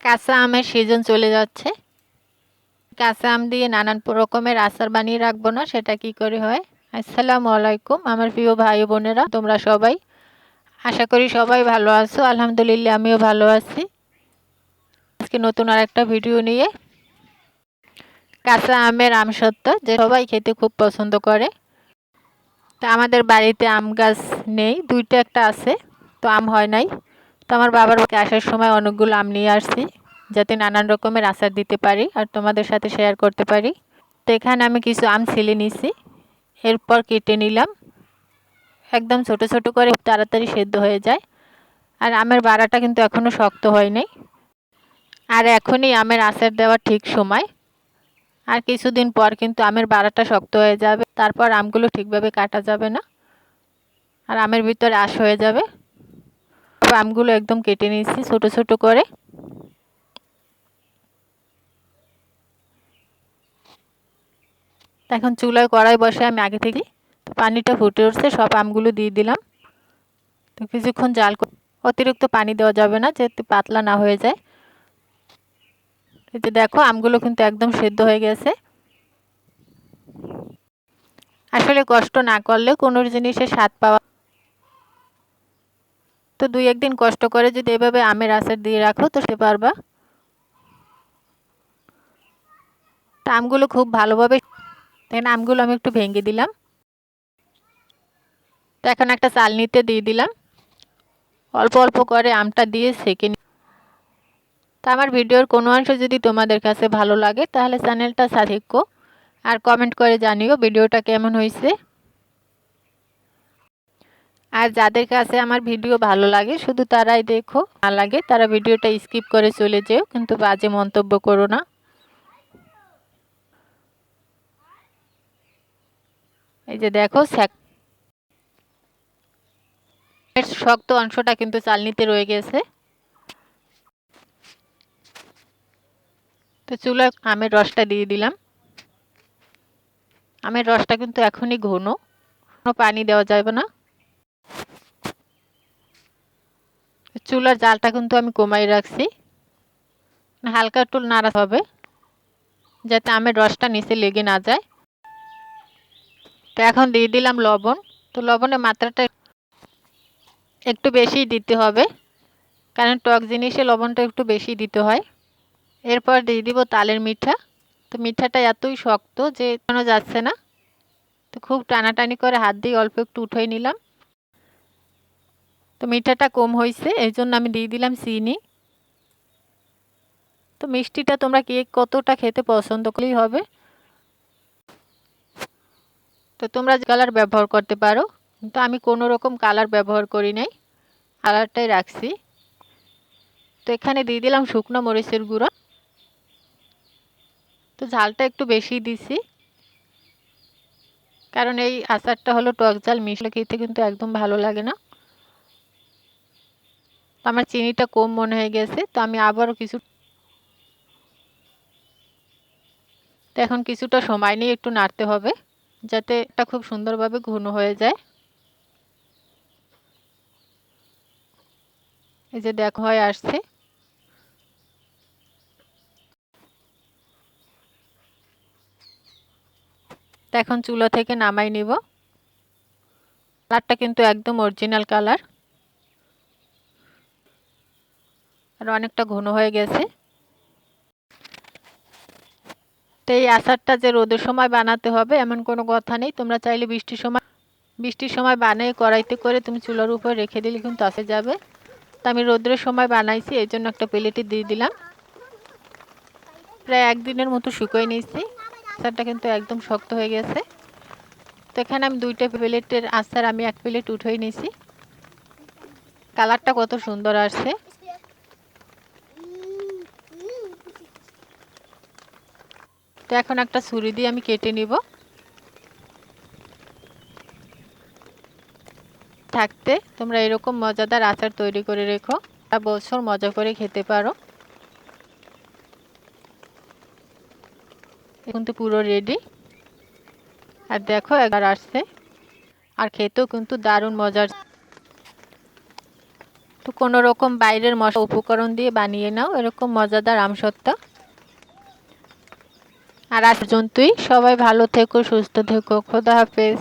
কাঁচা আমের সিজন চলে যাচ্ছে। কাঁচা আম দিয়ে নানান রকমের আচার বানিয়ে রাখবো না, সেটা কি করে হয়। আসসালামু আলাইকুম আমার প্রিয় ভাই বোনেরা, তোমরা সবাই আশা করি সবাই ভালো আছো। আলহামদুলিল্লাহ আমিও ভালো আছি। আজকে নতুন আর একটা ভিডিও নিয়ে, কাঁচা আমের আমসত্ত্ব যে সবাই খেতে খুব পছন্দ করে। তা আমাদের বাড়িতে আম গাছ নেই, দুইটা একটা আছে, তো আম হয় নাই। তো আমার বাবার বাড়িতে আসার সময় অনেকগুলো আম নিয়ে আসছি, যাতে নানান রকমের আচার দিতে পারি আর তোমাদের সাথে শেয়ার করতে পারি। তো এখানে আমি কিছু আম ছিলে নিছি, এরপর কেটে নিলাম। একদম ছোট ছোট করে, তাড়াতাড়ি সেদ্ধ হয়ে যায়। আর আমের বাড়াটা কিন্তু এখনও শক্ত হয় নাই। আর এখনই আমের আচার দেওয়ার ঠিক সময়। আর কিছুদিন পর কিন্তু আমের বাড়াটা শক্ত হয়ে যাবে, তারপর আমগুলো ঠিকভাবে কাটা যাবে না, আর আমের ভিতরে আঁশ হয়ে যাবে। আমগুলো একদম কেটে নিয়েছি ছোট ছোট করে। এখন চুলায় কড়াই বসে আমি আগে থেকে পানিটা ফুটে উঠছে, সব আমগুলো দিয়ে দিলাম। তো কিছুক্ষণ জাল, অতিরিক্ত পানি দেওয়া যাবে না, যাতে পাতলা না হয়ে যায়। এই যে দেখো আমগুলো কিন্তু একদম সেদ্ধ হয়ে গেছে। আসলে কষ্ট না করলে কোনো জিনিসের স্বাদ পাওয়া, তো দুই একদিন কষ্ট করে যদি এভাবে আমের আচার দিয়ে রাখো তো সে পারবা। তো আমগুলো খুব ভালোভাবে, দেখেন আমগুলো আমি একটু ভেঙে দিলাম। তো এখন একটা চালনিতে দিয়ে দিলাম, অল্প অল্প করে আমটা দিয়ে সেঁকে। তো আমার ভিডিওর কোনো অংশ যদি তোমাদের কাছে ভালো লাগে তাহলে চ্যানেলটা সাবস্ক্রাইব আর কমেন্ট করে জানিও ভিডিওটা কেমন হয়েছে। আর যাদের কাছে আমার ভিডিও ভালো লাগে শুধু তারাই দেখো, না লাগে তারা ভিডিওটা স্কিপ করে চলে যেও, কিন্তু বাজে মন্তব্য করো না। এই যে দেখো শক্ত অংশটা কিন্তু চালনিতে রয়ে গেছে। তো চুলায় আমের রসটা দিয়ে দিলাম। আমের রসটা কিন্তু এখনই ঘন, কোনো পানি দেওয়া যাবে না। চুলার জালটা কিন্তু আমি কমাই রাখছি, হালকা একটু নাড়া হবে যাতে আমের রসটা নিচে লেগে না যায়। তো এখন দিয়ে দিলাম লবণ। তো লবণের মাত্রাটা একটু বেশি দিতে হবে, কারণ টক জিনিসে লবণটা একটু বেশি দিতে হয়। এরপর দিয়ে দিব তালের মিঠা। তো মিঠাটা এতই শক্ত যে কোনো যাচ্ছে না, তো খুব টানাটানি করে হাত দিয়ে অল্প একটু উঠিয়ে নিলাম। তো মিঠাটা কম হয়েছে, এই জন্য আমি দিয়ে দিলাম চিনি। তো মিষ্টিটা তোমরা কে কতটা খেতে পছন্দ করলেই হবে। তো তোমরা কালার ব্যবহার করতে পারো, কিন্তু আমি কোনো রকম কালার ব্যবহার করি নাই, কালারটাই রাখছি। তো এখানে দিয়ে দিলাম শুকনো মরিচের গুঁড়ো। তো ঝালটা একটু বেশি দিছি, কারণ এই আচারটা হলো টক ঝাল, মিশলে খেতে কিন্তু একদম ভালো লাগে না। তো আমার চিনিটা কম মনে হয়ে গেছে, তো আমি আবারও কিছু, তো এখন কিছুটা সময় নিয়ে একটু নাড়তে হবে যাতে এটা খুব সুন্দরভাবে ঘন হয়ে যায়। এই যে দেখো হয়ে আসছে। তো এখন চুলা থেকে নামাই নিব। কালারটা কিন্তু একদম অরিজিনাল কালার, আর অনেকটা ঘন হয়ে গেছে। তো এই আচারটা যে রোদের সময় বানাতে হবে এমন কোনো কথা নেই, তোমরা চাইলে বৃষ্টির সময় বানিয়ে কড়াইতে করে তুমি চুলার উপর রেখে দিলে কিন্তু আসে যাবে। তো আমি রোদের সময় বানাইছি, এই জন্য একটা প্লেটে দিয়ে দিলাম। প্রায় একদিনের মতো শুকিয়ে নিয়েছি, আচারটা কিন্তু একদম শক্ত হয়ে গেছে। তো এখানে আমি দুইটা প্লেটের আচার আমি এক প্লেট উঠিয়ে নিয়েছি। কালারটা কত সুন্দর আসছে। তো এখন একটা ছুরি দিয়ে আমি কেটে নিব। থাকতে তোমরা এরকম মজাদার আচার তৈরি করে রেখো, সারা বছর মজা করে খেতে পারো। এখন তো পুরো রেডি। আর দেখো একবার আসছে, আর খেতেও কিন্তু দারুণ মজার। তো কোনো রকম বাইরের মশলা উপকরণ দিয়ে বানিয়ে নাও এরকম মজাদার আমসত্ত্ব। আর আজ পর্যন্তই, সবাই ভালো থেকো, সুস্থ থেকো, খোদা হাফেজ।